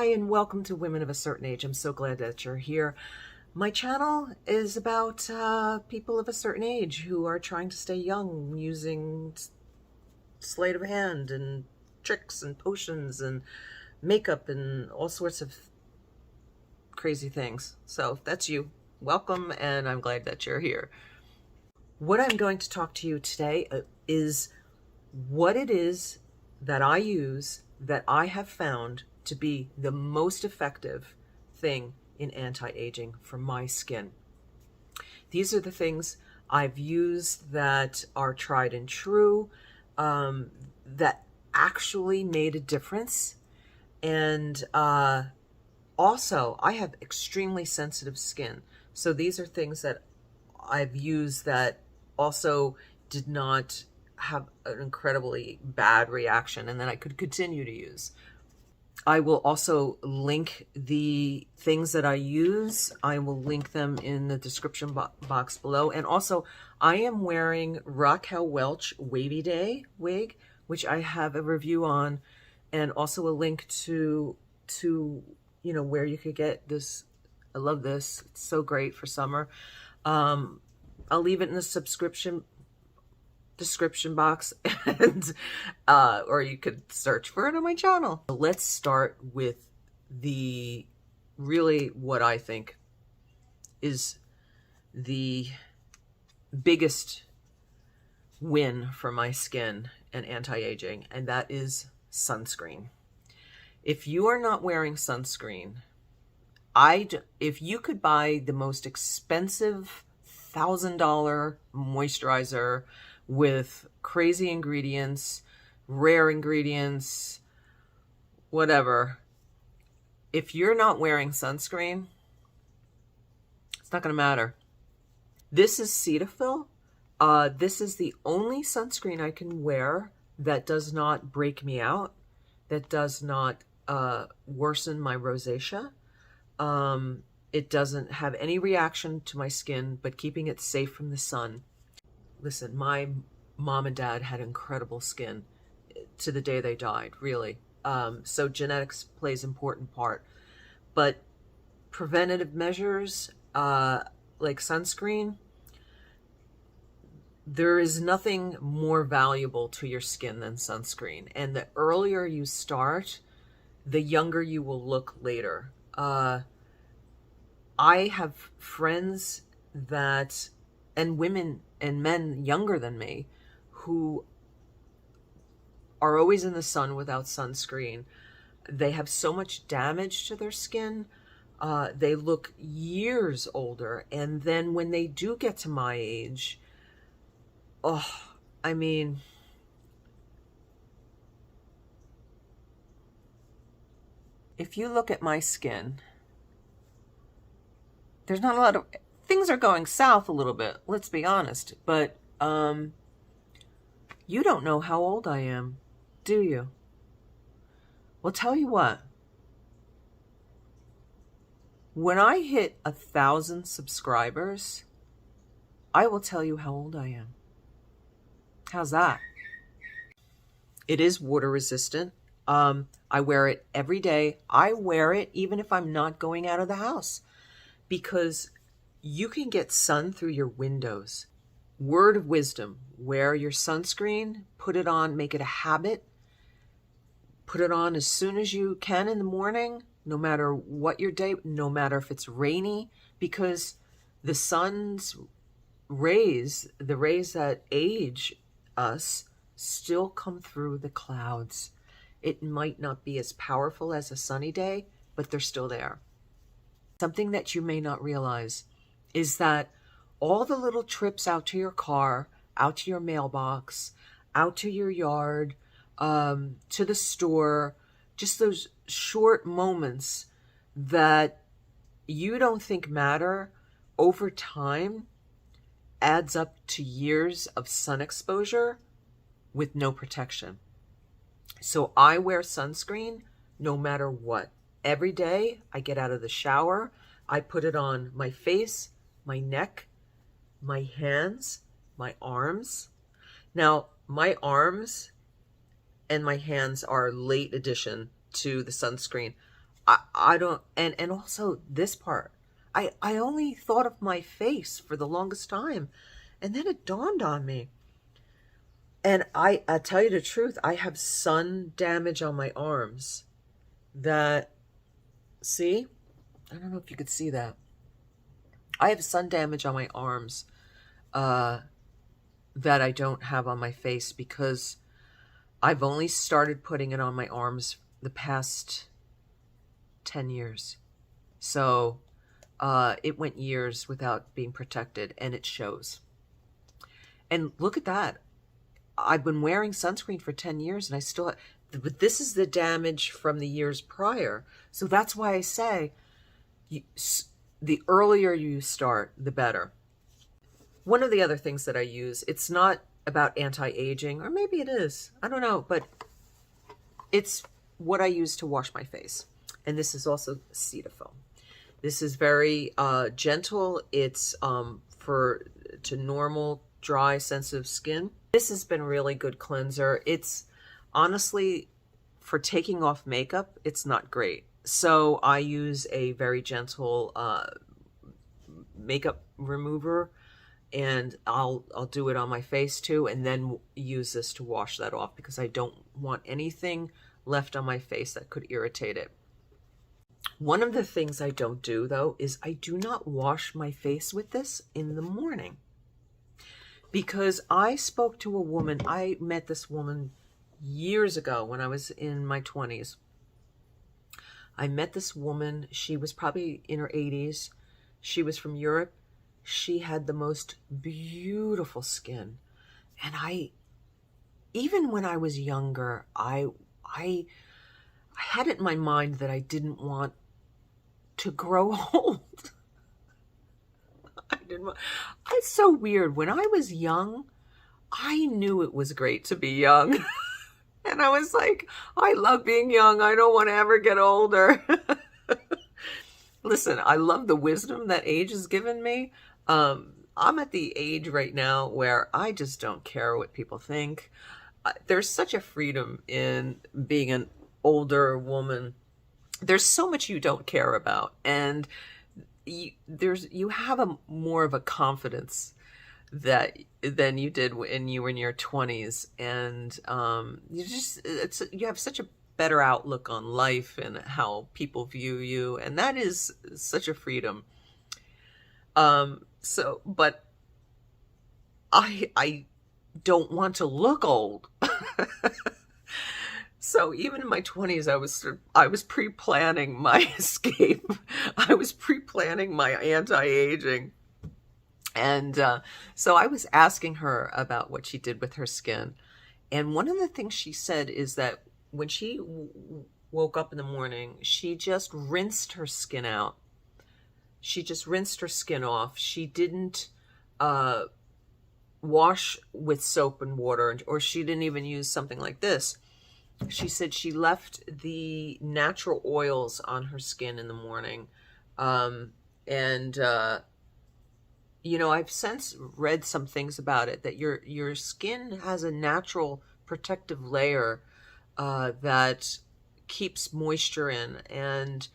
Hi, and welcome to Women of a Certain Age. I'm so glad that you're here. My channel is about people of a certain age who are trying to stay young using sleight of hand and tricks and potions and makeup and all sorts of crazy things. So if that's you, welcome, and I'm glad that you're here. What I'm going to talk to you today is what it is that I use that I have found to be the most effective thing in anti-aging for my skin. These are the things I've used that are tried and true, that actually made a difference. And also, I have extremely sensitive skin. So these are things that I've used that also did not have an incredibly bad reaction and then I could continue to use. I will also link the things that I use. I will link them in the description box below. And also, I am wearing Raquel Welch Wavy Day wig, which I have a review on, and also a link to where you could get this. I love this. It's so great for summer. I'll leave it in the description box, and or you could search for it on my channel. Let's start with what I think is the biggest win for my skin and anti-aging, and that is sunscreen. If you are not wearing sunscreen, if you could buy the most expensive $1,000 moisturizer with crazy ingredients, rare ingredients, whatever, if you're not wearing sunscreen, it's not going to matter. This is Cetaphil. This is the only sunscreen I can wear that does not break me out, that does not worsen my rosacea. It doesn't have any reaction to my skin, but keeping it safe from the sun. Listen, my mom and dad had incredible skin to the day they died, really. So genetics plays an important part. But preventative measures like sunscreen, there is nothing more valuable to your skin than sunscreen. And the earlier you start, the younger you will look later. I have friends and women and men younger than me who are always in the sun without sunscreen. They have so much damage to their skin. They look years older. And then when they do get to my age, if you look at my skin, there's not a lot of things are going south a little bit, let's be honest, but you don't know how old I am, do you? Well, tell you what, when I hit 1,000 subscribers, I will tell you how old I am. How's that? It is water resistant. I wear it every day. I wear it even if I'm not going out of the house, because you can get sun through your windows. Word of wisdom, wear your sunscreen, put it on, make it a habit. Put it on as soon as you can in the morning, no matter what your day, no matter if it's rainy, because the sun's rays, the rays that age us, still come through the clouds. It might not be as powerful as a sunny day, but they're still there. Something that you may not realize is that all the little trips out to your car, out to your mailbox, out to your yard, to the store, just those short moments that you don't think matter, over time adds up to years of sun exposure with no protection. So I wear sunscreen no matter what. Every day I get out of the shower, I put it on my face, my neck, my hands, my arms. Now, my arms and my hands are late addition to the sunscreen. I don't, and also this part, I only thought of my face for the longest time, and then it dawned on me. And I tell you the truth, I have sun damage on my arms that, see? I don't know if you could see that. I have sun damage on my arms that I don't have on my face because I've only started putting it on my arms the past 10 years. So it went years without being protected, and it shows. And look at that. I've been wearing sunscreen for 10 years and I still, but this is the damage from the years prior. So that's why I say the earlier you start, the better. One of the other things that I use, it's not about anti-aging, or maybe it is, I don't know, but it's what I use to wash my face. And this is also Cetaphil. This is very gentle. It's to normal, dry, sensitive skin. This has been a really good cleanser. It's honestly, for taking off makeup, it's not great. So I use a very gentle makeup remover, and I'll do it on my face too, and then use this to wash that off because I don't want anything left on my face that could irritate it. One of the things I don't do though is I do not wash my face with this in the morning. Because I spoke to a woman, I met this woman years ago when I was in my 20s. I met this woman, she was probably in her 80s. She was from Europe. She had the most beautiful skin. And even when I was younger, I had it in my mind that I didn't want to grow old. It's so weird. When I was young, I knew it was great to be young. And I was like, I love being young. I don't want to ever get older. Listen, I love the wisdom that age has given me. I'm at the age right now where I just don't care what people think. There's such a freedom in being an older woman. There's so much you don't care about. And you have more of a confidence than you did when you were in your 20s, and you have such a better outlook on life and how people view you, and that is such a freedom. But I don't want to look old. So even in my 20s, I was pre-planning my escape. I was pre-planning my anti-aging. And so I was asking her about what she did with her skin. And one of the things she said is that when she woke up in the morning, she just rinsed her skin out. She just rinsed her skin off. She didn't wash with soap and water, or she didn't even use something like this. She said she left the natural oils on her skin in the morning. You know, I've since read some things about it, that your skin has a natural protective layer that keeps moisture in. And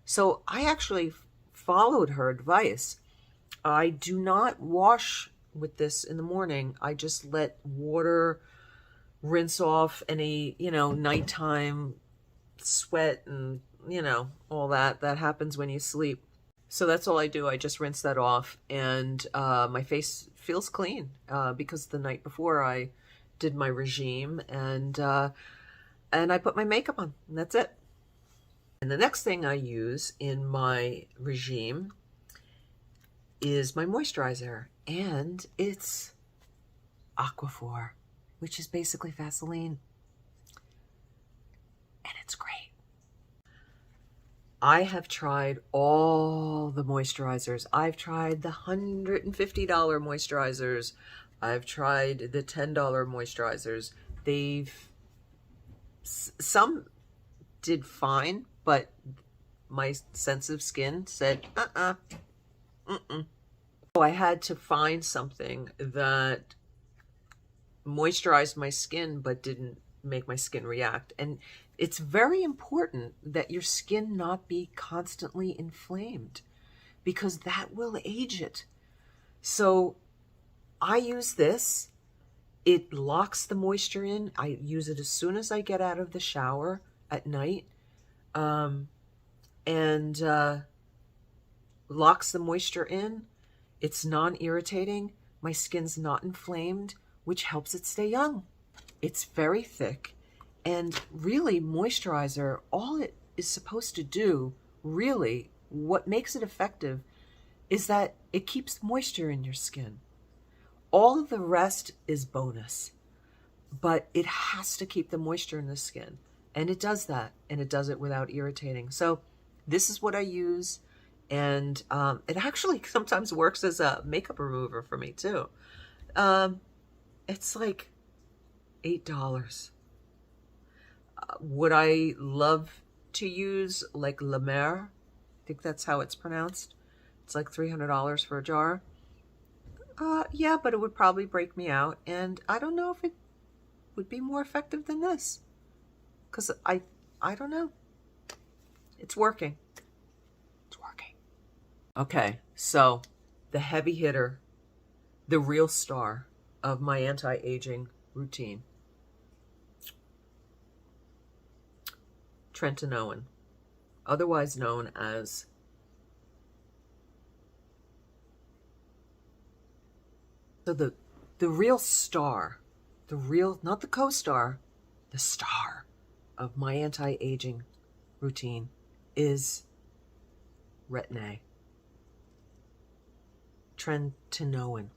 so I actually followed her advice. I do not wash with this in the morning. I just let water rinse off any, nighttime sweat and, all that happens when you sleep. So that's all I do. I just rinse that off, and my face feels clean because the night before I did my regime, and I put my makeup on, and that's it. And the next thing I use in my regime is my moisturizer, and it's Aquaphor, which is basically Vaseline, and it's great. I have tried all the moisturizers. I've tried the $150 moisturizers. I've tried the $10 moisturizers. Some did fine, but my sensitive skin said, So I had to find something that moisturized my skin but didn't make my skin react. And it's very important that your skin not be constantly inflamed, because that will age it. So I use this. It locks the moisture in. I use it as soon as I get out of the shower at night, and locks the moisture in. It's non-irritating. My skin's not inflamed, which helps it stay young. It's very thick. And really, moisturizer, all it is supposed to do, really, what makes it effective is that it keeps moisture in your skin. All of the rest is bonus, but it has to keep the moisture in the skin. And it does that, and it does it without irritating. So this is what I use. And it actually sometimes works as a makeup remover for me too. It's like $8. Would I love to use like La Mer? I think that's how it's pronounced. It's like $300 for a jar. Yeah, but it would probably break me out. And I don't know if it would be more effective than this. Because I don't know. It's working. It's working. Okay, so the heavy hitter, the real star of my anti-aging routine. Tretinoin, otherwise known as the real star, the real, not the co-star, the star of my anti-aging routine is Retin-A. Tretinoin.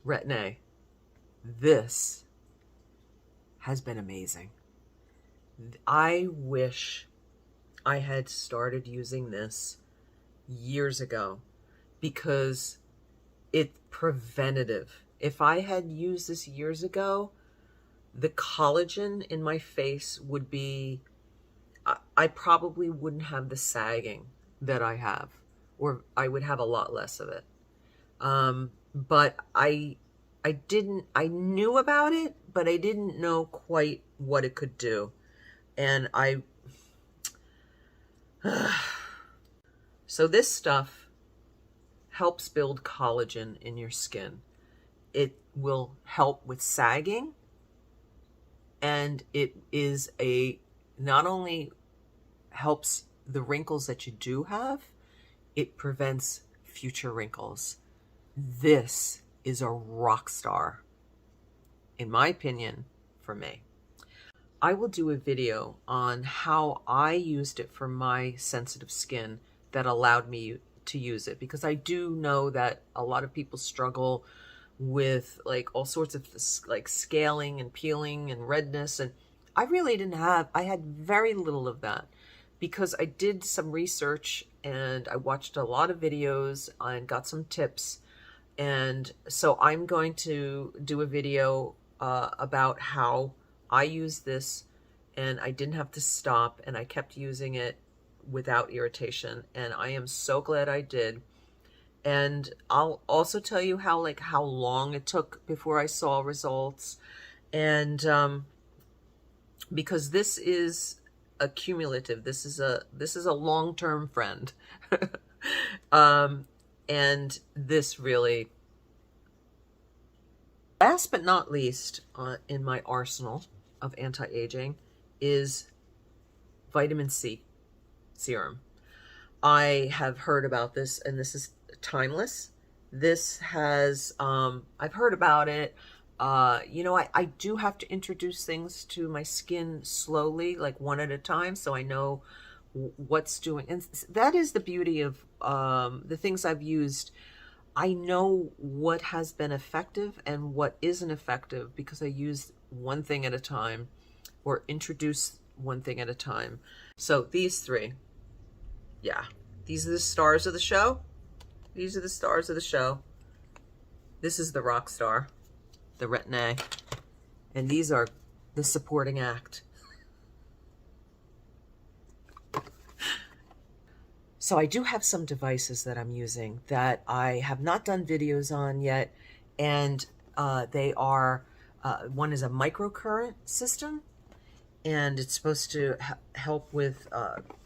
Retin-A. This has been amazing. I wish I had started using this years ago, because it's preventative. If I had used this years ago, the collagen in my face would be, I probably wouldn't have the sagging that I have, or I would have a lot less of it. But I knew about it, but I didn't know quite what it could do. And so this stuff helps build collagen in your skin. It will help with sagging, and it is not only helps the wrinkles that you do have, it prevents future wrinkles. This is a rock star, in my opinion, for me. I will do a video on how I used it for my sensitive skin that allowed me to use it, because I do know that a lot of people struggle with like all sorts of like scaling and peeling and redness, and I really didn't have, I had very little of that, because I did some research and I watched a lot of videos and got some tips. And so I'm going to do a video about how I use this, and I didn't have to stop, and I kept using it without irritation, and I am so glad I did. And I'll also tell you how long it took before I saw results, and because this is a cumulative, this is a long-term friend. And this really, last but not least, in my arsenal of anti-aging is vitamin C serum. I have heard about this, and this is timeless. This has, I've heard about it. You know, I do have to introduce things to my skin slowly, like one at a time, so I know what's doing. And that is the beauty of the things I've used. I know what has been effective and what isn't effective, because I use one thing at a time, or introduce one thing at a time. So these three, yeah, these are the stars of the show. These are the stars of the show. This is the rock star, the Retin-A, and these are the supporting act. So I do have some devices that I'm using that I have not done videos on yet, and they are One is a microcurrent system, and it's supposed to help with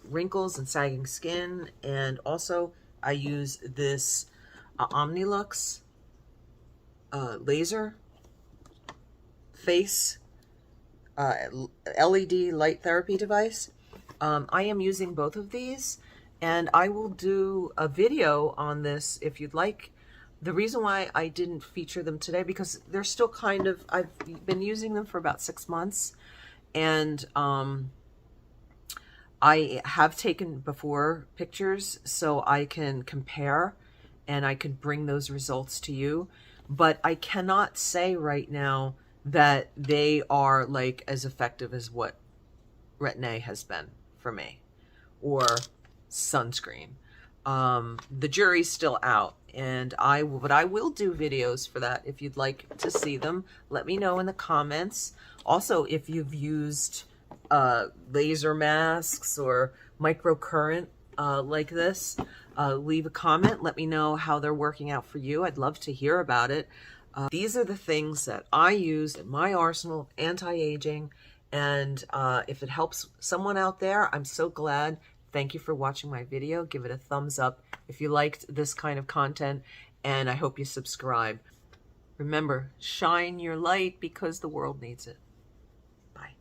wrinkles and sagging skin. And also I use this Omnilux laser face LED light therapy device. I am using both of these, and I will do a video on this if you'd like. The reason why I didn't feature them today, because they're still kind of, I've been using them for about 6 months, and I have taken before pictures so I can compare and I can bring those results to you. But I cannot say right now that they are like as effective as what Retin-A has been for me, or sunscreen. The jury's still out, and but I will do videos for that. If you'd like to see them, let me know in the comments. Also, if you've used laser masks or microcurrent like this, leave a comment. Let me know how they're working out for you. I'd love to hear about it. These are the things that I use in my arsenal of anti-aging, and if it helps someone out there, I'm so glad. Thank you for watching my video. Give it a thumbs up if you liked this kind of content, and I hope you subscribe. Remember, shine your light because the world needs it. Bye.